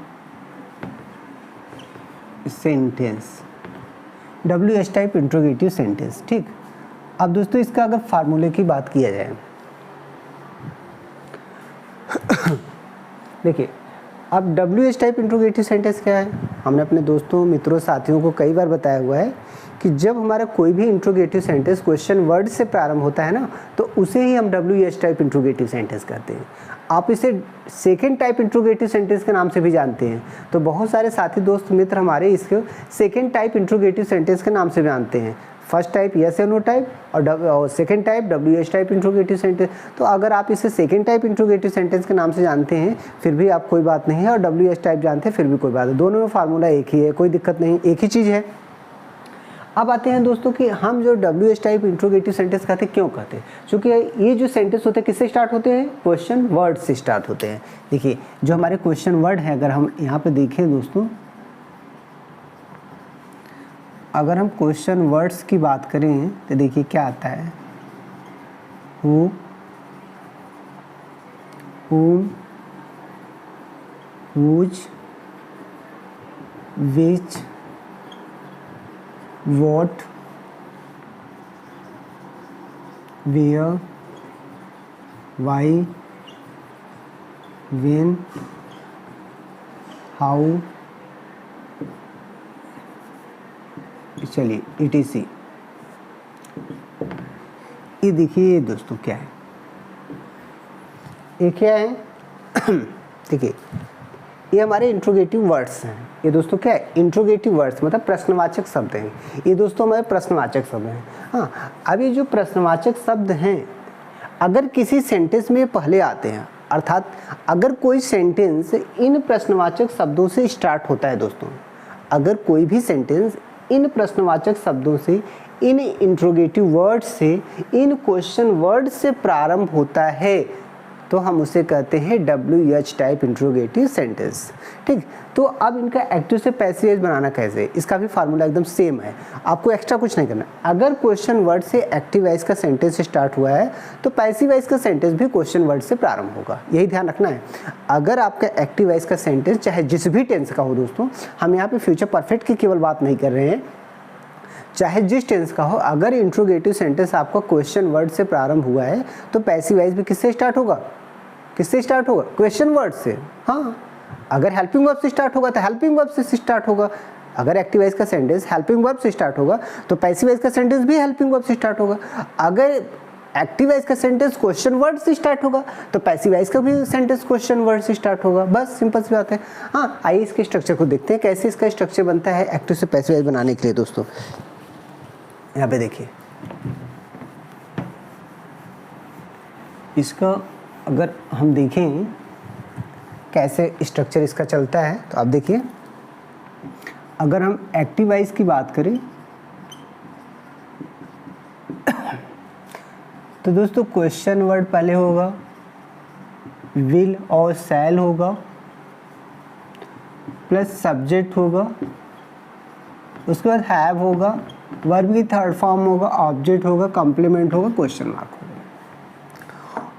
sentence, WH type interrogative sentence. ठीक, अब दोस्तों इसका अगर फार्मूले की बात किया जाए, देखिए अब WH टाइप इंट्रोगेटिव सेंटेंस क्या है, हमने अपने दोस्तों, मित्रों, साथियों को कई बार बताया हुआ है कि जब हमारा कोई भी इंट्रोगेटिव सेंटेंस क्वेश्चन वर्ड से प्रारंभ होता है ना, तो उसे ही हम WH टाइप इंट्रोगेटिव सेंटेंस कहते हैं। आप इसे सेकेंड टाइप इंट्रोगेटिव सेंटेंस के नाम से भी जानते हैं। तो बहुत सारे साथी, दोस्त, मित्र हमारे इसको सेकेंड टाइप इंट्रोगेटिव सेंटेंस के नाम से जानते हैं। फर्स्ट टाइप यस या नो टाइप और second type WH type interrogative sentence. तो अगर आप इसे सेकेंड टाइप इंट्रोगेटिव सेंटेंस के नाम से जानते हैं फिर भी आप कोई बात नहीं है, और WH टाइप जानते हैं फिर भी कोई बात है, दोनों में फार्मूला एक ही है, कोई दिक्कत नहीं, एक ही चीज़ है। अब आते हैं दोस्तों कि हम जो WH टाइप इंट्रोगेटिव सेंटेंस कहते हैं, क्यों कहते हैं? क्योंकि ये जो सेंटेंस होते हैं किससे स्टार्ट होते हैं? क्वेश्चन वर्ड से स्टार्ट होते हैं। देखिए जो हमारे क्वेश्चन वर्ड है, अगर हम यहाँ पे देखें दोस्तों, अगर हम क्वेश्चन वर्ड्स की बात करें तो देखिए क्या आता है, who, whom, whose, which, what, where, why, when, how, चलिए ETC। ये देखिए दोस्तों क्या है, ये क्या है देखिए ये हमारे इंट्रोगेटिव वर्ड्स हैं। ये दोस्तों क्या है? इंट्रोगेटिव वर्ड्स मतलब प्रश्नवाचक शब्द हैं। ये दोस्तों हमारे प्रश्नवाचक शब्द हैं। हाँ, अब ये जो प्रश्नवाचक शब्द हैं अगर किसी सेंटेंस में पहले आते हैं, अर्थात अगर कोई सेंटेंस इन प्रश्नवाचक शब्दों से स्टार्ट होता है दोस्तों, अगर कोई भी सेंटेंस इन प्रश्नवाचक शब्दों से, इन इंट्रोगेटिव वर्ड से, इन क्वेश्चन वर्ड से प्रारंभ होता है तो हम उसे कहते हैं WH टाइप इंट्रोगेटिव सेंटेंस। ठीक, तो अब इनका एक्टिव से पैसिव वॉइस बनाना कैसे, इसका भी फार्मूला एकदम सेम है, आपको एक्स्ट्रा कुछ नहीं करना। अगर क्वेश्चन वर्ड से एक्टिव वॉइस का सेंटेंस स्टार्ट हुआ है तो पैसिव वॉइस का सेंटेंस भी क्वेश्चन वर्ड से प्रारंभ होगा, यही ध्यान रखना है। अगर आपका एक्टिव वॉइस का सेंटेंस चाहे जिस भी टेंस का हो दोस्तों, हम यहाँ पे फ्यूचर परफेक्ट की केवल बात नहीं कर रहे हैं, चाहे जिस टेंस का हो, अगर इंट्रोगेटिव सेंटेंस आपका क्वेश्चन वर्ड से प्रारंभ हुआ है तो पैसिव वॉइस भी किससे स्टार्ट होगा? किससे स्टार्ट होगा? क्वेश्चन वर्ड से। हाँ, अगर हेल्पिंग वर्ब से स्टार्ट होगा तो हेल्पिंग वर्ब से स्टार्ट होगा। अगर एक्टिव वॉइस का सेंटेंस हेल्पिंग वर्ब से स्टार्ट होगा तो पैसिव वॉइस का सेंटेंस भी हेल्पिंग वर्ब से स्टार्ट होगा। अगर एक्टिव वॉइस का सेंटेंस क्वेश्चन वर्ड से स्टार्ट होगा तो पैसिव वॉइस का भी सेंटेंस क्वेश्चन वर्ड से स्टार्ट होगा। बस सिंपल सी बात है। हाँ, आइए इसके स्ट्रक्चर को देखते हैं, कैसे इसका स्ट्रक्चर बनता है एक्टिव से पैसिव वॉइस बनाने के लिए। दोस्तों यहाँ पे देखिए, इसका अगर हम देखें कैसे स्ट्रक्चर इसका चलता है तो आप देखिए, अगर हम एक्टिव वॉइस की बात करें तो दोस्तों क्वेश्चन वर्ड पहले होगा, विल और शैल होगा, प्लस सब्जेक्ट होगा, उसके बाद हैव होगा, वर्ब की थर्ड फॉर्म होगा, ऑब्जेक्ट होगा, कॉम्प्लीमेंट होगा, क्वेश्चन मार्क होगा।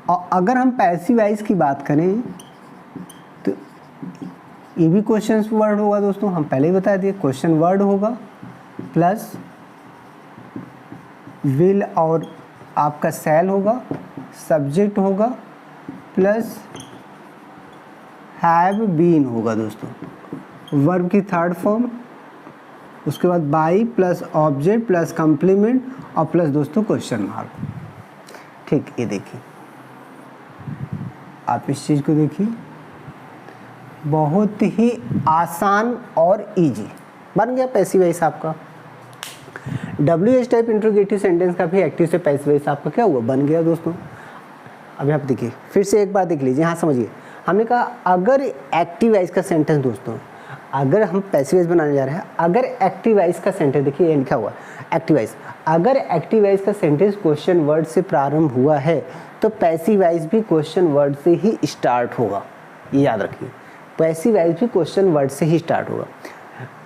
और अगर हम पैसिव वॉइस की बात करें तो ये भी क्वेश्चन वर्ड होगा दोस्तों, हम पहले ही बता दिए, क्वेश्चन वर्ड होगा प्लस विल और आपका शैल होगा, सब्जेक्ट होगा प्लस हैव बीन होगा दोस्तों, वर्ब की थर्ड फॉर्म, उसके बाद by plus object plus complement और प्लस दोस्तों क्वेश्चन मार्क। ठीक, ये देखिए आप इस चीज़ को देखिए, बहुत ही आसान और इजी बन गया पैसिव वॉइस आपका। WH टाइप इंट्रोगेटिव सेंटेंस का भी एक्टिव से पैसिव वॉइस आपका क्या हुआ? बन गया दोस्तों। अब यहाँ पे देखिए, फिर से एक बार देख लीजिए, हाँ समझिए, हमने कहा अगर एक्टिव वॉइस का सेंटेंस दोस्तों, अगर हम पैसिव वॉइस बनाने जा रहे हैं, अगर एक्टिव वॉइस का सेंटेंस, देखिए ये लिखा हुआ एक्टिव वॉइस, अगर एक्टिव वॉइस का सेंटेंस क्वेश्चन वर्ड से प्रारंभ हुआ है तो पैसिव वॉइस भी क्वेश्चन वर्ड से ही स्टार्ट होगा। ये याद रखिए, पैसिव वॉइस भी क्वेश्चन वर्ड से ही स्टार्ट होगा।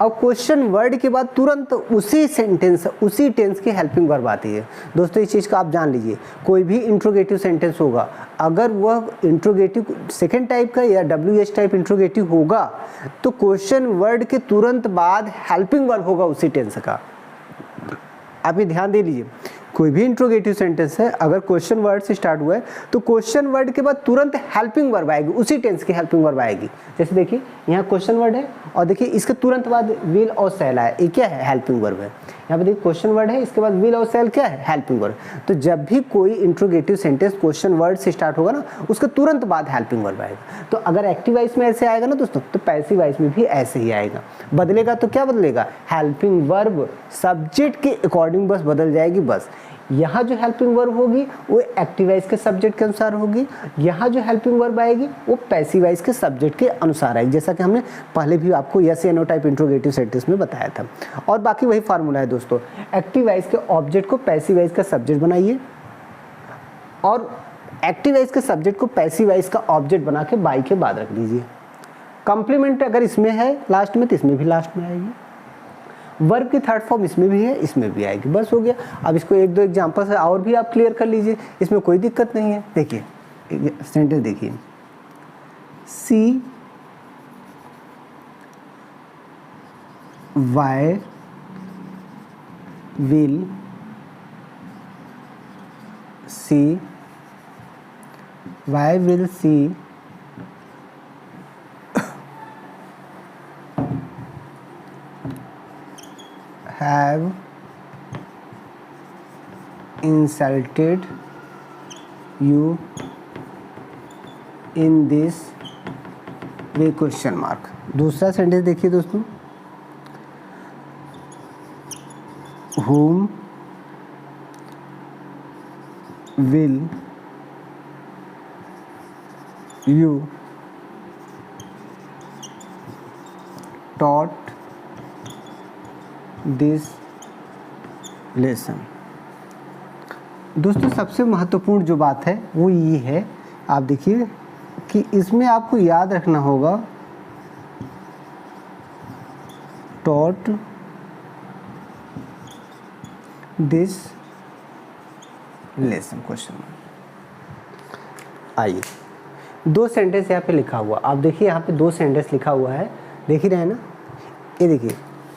अब क्वेश्चन वर्ड के बाद तुरंत उसी सेंटेंस उसी टेंस की हेल्पिंग वर्ब आती है। दोस्तों इस चीज़ का आप जान लीजिए, कोई भी इंट्रोगेटिव सेंटेंस होगा, अगर वह इंट्रोगेटिव सेकेंड टाइप का या WH टाइप इंट्रोगेटिव होगा तो क्वेश्चन वर्ड के तुरंत बाद हेल्पिंग वर्ब होगा उसी टेंस का। आप ये ध्यान दे लीजिए, कोई भी इंट्रोगेटिव सेंटेंस है अगर क्वेश्चन वर्ड से स्टार्ट हुआ है तो क्वेश्चन वर्ड के बाद तुरंत हेल्पिंग वर्ब आएगी, उसी टेंस की हेल्पिंग वर्ब आएगी। जैसे देखिए यहाँ क्वेश्चन वर्ड है और देखिए इसके तुरंत बाद विल और शैल है, ये क्या है? हेल्पिंग वर्ब है। यहाँ पे देखिए क्वेश्चन वर्ड है, इसके बाद विल और शैल क्या है? Helping verb. तो जब भी कोई इंट्रोगेटिव सेंटेंस क्वेश्चन वर्ड से स्टार्ट होगा ना, उसके तुरंत बाद हेल्पिंग वर्ब आएगा। तो अगर एक्टिव वॉइस में ऐसे आएगा ना दोस्तों, तो पैसिव वॉइस में भी ऐसे ही आएगा। बदलेगा तो क्या बदलेगा? हेल्पिंग वर्ब सब्जेक्ट के अकॉर्डिंग बस बदल जाएगी। बस यहाँ जो हेल्पिंग वर्ब होगी वो एक्टिव वॉइस के सब्जेक्ट के अनुसार होगी, यहाँ जो हेल्पिंग वर्ब आएगी वो पैसिव वॉइस के सब्जेक्ट के अनुसार आएगी, जैसा कि हमने पहले भी आपको यस या नो टाइप इंट्रोगेटिव सेंटेंस में बताया था। और बाकी वही फार्मूला है दोस्तों, एक्टिव वॉइस के ऑब्जेक्ट को पैसिव वॉइस का सब्जेक्ट बनाइए और एक्टिव वॉइस के सब्जेक्ट को पैसिव वॉइस का ऑब्जेक्ट बना के बाई के बाद रख दीजिए। कंप्लीमेंट अगर इसमें है लास्ट में तो इसमें भी लास्ट में आएगी। वर्ब की थर्ड फॉर्म इसमें भी है, इसमें भी आएगी। बस हो गया। अब इसको एक दो एग्जांपल से और भी आप क्लियर कर लीजिए, इसमें कोई दिक्कत नहीं है। देखिए सेंटेंस देखिए, see why will see why will see have insulted you in this way question mark। दूसरा सेंटेंस देखिए दोस्तों, whom will you taught this lesson. दोस्तों सबसे महत्वपूर्ण जो बात है वो ये है, आप देखिए कि इसमें आपको याद रखना होगा टॉट दिस लेसन क्वेश्चन। आइए दो सेंटेंस यहाँ पे लिखा हुआ, आप देखिए यहाँ पे दो सेंटेंस लिखा हुआ है, देख ही रहे हैं ना। ये देखिए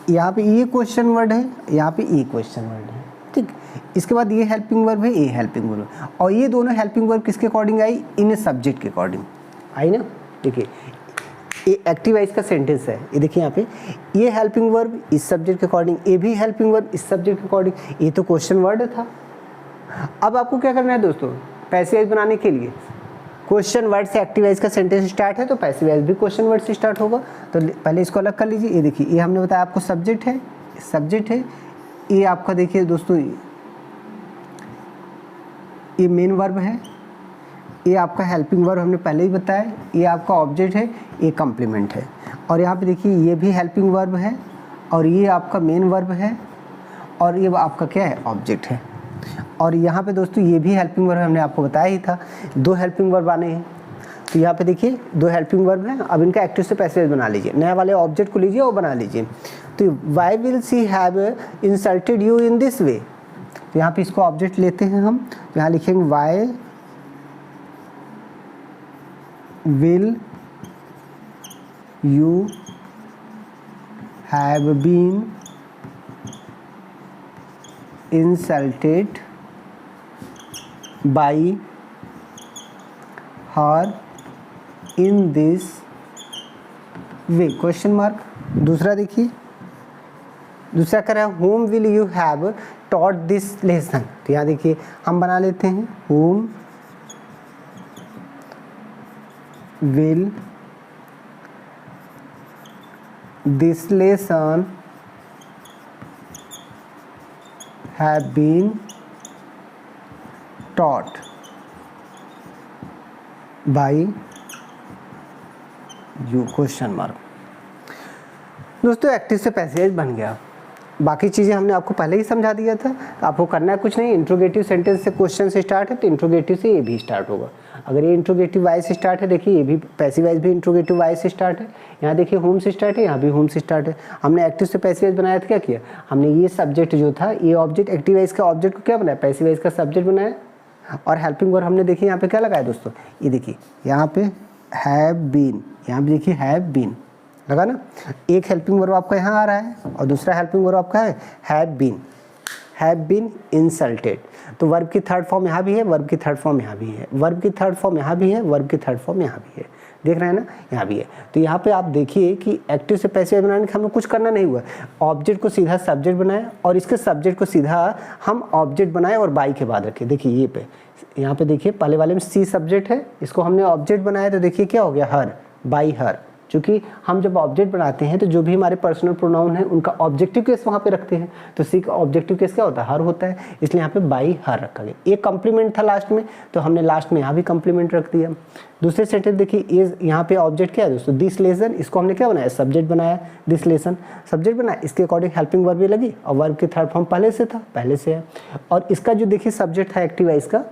यहाँ पे ये क्वेश्चन वर्ड है, यहाँ पे ये क्वेश्चन वर्ड है, ठीक। इसके बाद ये हेल्पिंग वर्ब है, ये हेल्पिंग वर्ब है, और ये दोनों हेल्पिंग वर्ब किसके अकॉर्डिंग आई? इन सब्जेक्ट के अकॉर्डिंग आई ना। देखिए ये एक्टिव वॉइस का सेंटेंस है, ये देखिए यहाँ पे ये हेल्पिंग वर्ब इस सब्जेक्ट के अकॉर्डिंग, ये भी हेल्पिंग वर्ब इस सब्जेक्ट के अकॉर्डिंग, ये तो क्वेश्चन वर्ड था। अब आपको क्या करना है दोस्तों, पैसिव वॉइस बनाने के लिए क्वेश्चन वर्ड से एक्टिव वॉइस का सेंटेंस स्टार्ट है तो पैसिव वॉइस भी क्वेश्चन वर्ड से स्टार्ट होगा। तो पहले इसको अलग कर लीजिए। ये देखिए ये हमने बताया आपको सब्जेक्ट है, ये आपका देखिए दोस्तों ये मेन वर्ब है, ये आपका हेल्पिंग वर्ब हमने पहले ही बताया, ये आपका ऑब्जेक्ट है, ये कम्प्लीमेंट है। और यहाँ पे देखिए ये भी हेल्पिंग वर्ब है और ये आपका मेन वर्ब है और ये आपका क्या है? ऑब्जेक्ट है। और यहाँ पे दोस्तों ये भी हेल्पिंग वर्ब हमने आपको बताया ही था, दो हेल्पिंग वर्ब आने हैं। तो यहाँ पे देखिए दो हेल्पिंग वर्ब हैं, अब इनका एक्टिव से पैसिव बना लीजिए, नया वाले ऑब्जेक्ट को लीजिए और बना लीजिए। तो why will she have insulted you in this way, तो यहाँ पे इसको ऑब्जेक्ट लेते हैं हम, तो यहाँ लिखेंगे why will you have been insulted by her in this way question mark। दूसरा देखिए, दूसरा कह रहा है whom will you have taught this lesson, तो यहाँ देखिए हम बना लेते हैं whom will this lesson have been taught by you question mark। दोस्तों एक्टिव से पैसिव बन गया। बाकी चीज़ें हमने आपको पहले ही समझा दिया था। तो आपको करना है कुछ नहीं, इंट्रोगेटिव सेंटेंस से क्वेश्चन से स्टार्ट है तो इंट्रोगेटिव से ये भी स्टार्ट होगा। अगर ये इंट्रोगेटिव वाइज से स्टार्ट है, देखिए ये भी पैसिव वाइज भी इंट्रोगेटिव वाइज से स्टार्ट है। यहाँ देखिए होम से स्टार्ट है, यहाँ भी होम से स्टार्ट है। हमने एक्टिव से पैसिव वाइज बनाया था, क्या किया हमने, ये सब्जेक्ट जो था, ये ऑब्जेक्ट एक्टिव वाइज का ऑब्जेक्ट को क्या बनाया, पैसिव वाइज का सब्जेक्ट बनाया। और हेल्पिंग वर्ब हमने देखिए यहाँ पे क्या लगाया दोस्तों, ये देखिए यहाँ पे हैव बीन, यहाँ पे देखिए हैव बीन लगा ना। एक हेल्पिंग वर्ब आपका यहाँ आ रहा है और दूसरा हेल्पिंग वर्ब आपका है हैव बीन इंसल्टेड। तो वर्ब की थर्ड फॉर्म यहाँ भी है, वर्ब की थर्ड फॉर्म यहाँ भी है, वर्ब की थर्ड फॉर्म यहाँ भी है, वर्ब की थर्ड फॉर्म यहाँ भी है, देख रहे हैं ना, यहाँ भी है। तो यहाँ पे आप देखिए कि एक्टिव से पैसिव बनाने का हमें कुछ करना नहीं हुआ, ऑब्जेक्ट को सीधा सब्जेक्ट बनाया और इसके सब्जेक्ट को सीधा हम ऑब्जेक्ट बनाए और बाई के बाद रखे। देखिए ये पे, यहाँ पे देखिए पहले वाले में सी सब्जेक्ट है, इसको हमने ऑब्जेक्ट बनाया तो देखिए क्या हो गया, हर, बाई हर। क्योंकि हम जब ऑब्जेक्ट बनाते हैं तो जो भी हमारे पर्सनल प्रोनाउन है उनका ऑब्जेक्टिव केस वहाँ पे रखते हैं, तो सी का ऑब्जेक्टिव केस क्या होता है, हर होता है, इसलिए यहाँ पे बाई हर रखा गया। एक कंप्लीमेंट था लास्ट में, तो हमने लास्ट में यहाँ भी कंप्लीमेंट रख दिया। दूसरे सेंटेंस देखिए, ये यहाँ पे ऑब्जेक्ट क्या है दोस्तों, दिस लेसन, इसको हमने क्या बनाया, सब्जेक्ट बनाया, दिस लेसन सब्जेक्ट बनाया, इसके अकॉर्डिंग हेल्पिंग वर्ब भी लगी और वर्ब की थर्ड फॉर्म पहले से था, पहले से है। और इसका जो देखिए सब्जेक्ट था एक्टिव वाइज का,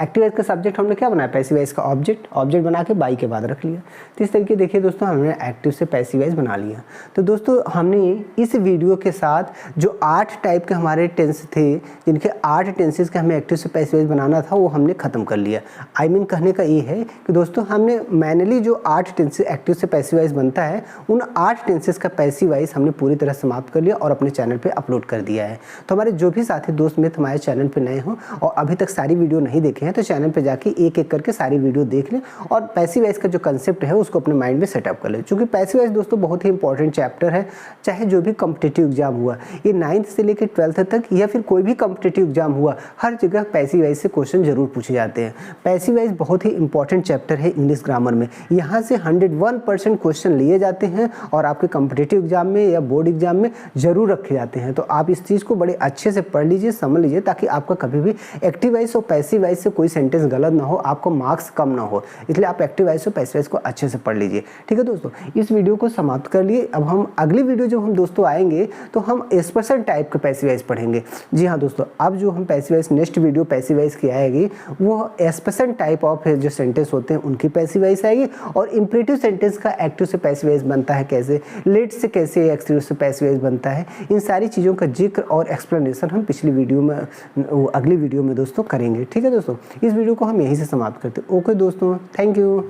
एक्टिव वाइज का सब्जेक्ट हमने क्या बनाया, पैसिव वाइज का ऑब्जेक्ट बना के बाई के बाद रख लिया। तो इस तरीके देखिए दोस्तों हमने एक्टिव से पैसिव वाइज बना लिया। तो दोस्तों हमने इस वीडियो के साथ जो 8 टाइप के हमारे टेंस थे, जिनके 8 टेंसेस के हमें एक्टिव से पैसिव वाइज बनाना था, वो हमने ख़त्म कर लिया। आई मीन कहने का ये है कि दोस्तों हमने मैनुअली जो 8 टेंसेस एक्टिव से पैसिव वाइज बनता है, उन 8 टेंसेस का पैसिव वाइज हमने पूरी तरह समाप्त कर लिया और अपने चैनल पर अपलोड कर दिया है। तो हमारे जो भी साथी दोस्त मित्र हमारे चैनल पर नए हों और अभी तक सारी वीडियो नहीं देखे तो चैनल पे जाके एक एक करके सारी वीडियो देख लें और पैसिव वाइज का जो कंसेप्ट है उसको अपने माइंड में सेटअप कर लें। क्योंकि पैसिव वाइज दोस्तों बहुत ही इंपॉर्टेंट चैप्टर है, चाहे जो भी कॉम्पिटिटिव एग्जाम हुआ, ये 9th से लेकर 12th तक या फिर कोई भी कॉम्पिटिटिव एग्जाम हुआ, हर जगह पैसिव वाइज से क्वेश्चन जरूर पूछे जाते हैं। पैसिव वाइज बहुत ही इंपॉर्टेंट चैप्टर है इंग्लिश ग्रामर में, यहाँ से 101% क्वेश्चन लिए जाते हैं और आपके कॉम्पिटिटिव एग्जाम में या बोर्ड एग्जाम में जरूर रखे जाते हैं। तो आप इस चीज़ को बड़े अच्छे से पढ़ लीजिए, समझ लीजिए, ताकि आपका कभी भी एक्टिव वाइज और पैसिव वाइज से कोई सेंटेंस गलत ना हो, आपको मार्क्स कम ना हो। इसलिए आप एक्टिव वाइज और पैसिव वाइज को अच्छे से पढ़ लीजिए। ठीक है दोस्तों, इस वीडियो को समाप्त कर लिए। अब हम अगली वीडियो जब हम दोस्तों आएंगे तो हम एक्सप्रेशन टाइप के पैसिव वाइज पढ़ेंगे। जी हाँ दोस्तों, अब जो हम passive wise next video passive wise की आएगी वो एक्सप्रेशन टाइप ऑफ जो सेंटेंस होते हैं उनकी पैसिव वाइज आएगी और इंपरेटिव सेंटेंस का एक्टिव से पैसिव वाइज बनता है कैसे, लेट से कैसे एक्टिव से पैसिव वाइज बनता है, इन सारी चीज़ों का जिक्र और एक्सप्लेनेशन हम पिछली वीडियो में, अगली वीडियो में दोस्तों करेंगे। ठीक है दोस्तों, इस वीडियो को हम यहीं से समाप्त करते हैं। ओके दोस्तों, थैंक यू।